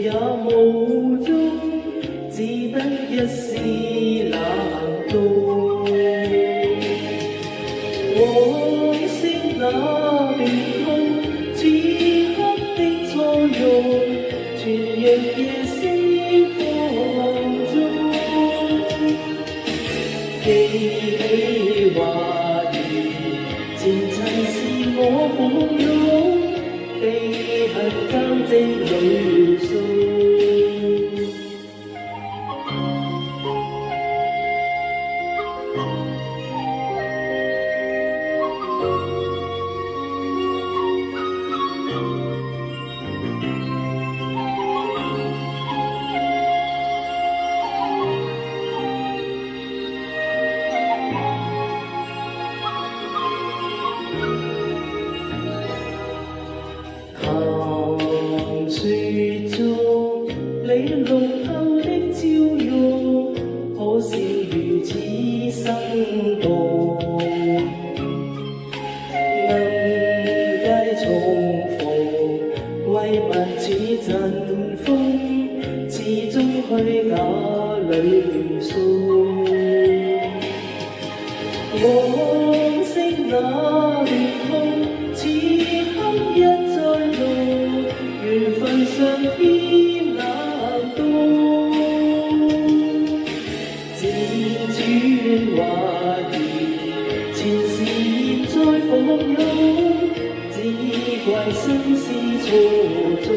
也無蹤，只得一絲冷凍。往昔那段痛，此刻的錯用，全若夜星光中。記起話兒，前塵是我抱擁，悲恨交織裏訴。談説中你濃厚的笑容，可笑如此生動。能街重逢，為問似陣風，始終虛假裏訴。往昔那段痛，此刻一再度，緣分上天冷凍。輾轉懷疑，前事現在抱擁，只怪生死錯綜。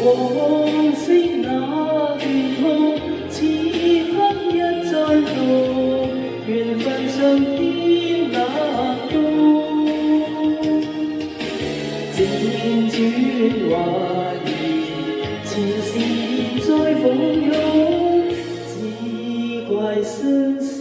往昔那段痛，此刻一再度，緣分上天冷凍。輾轉懷疑，前事現在抱擁，只怪相思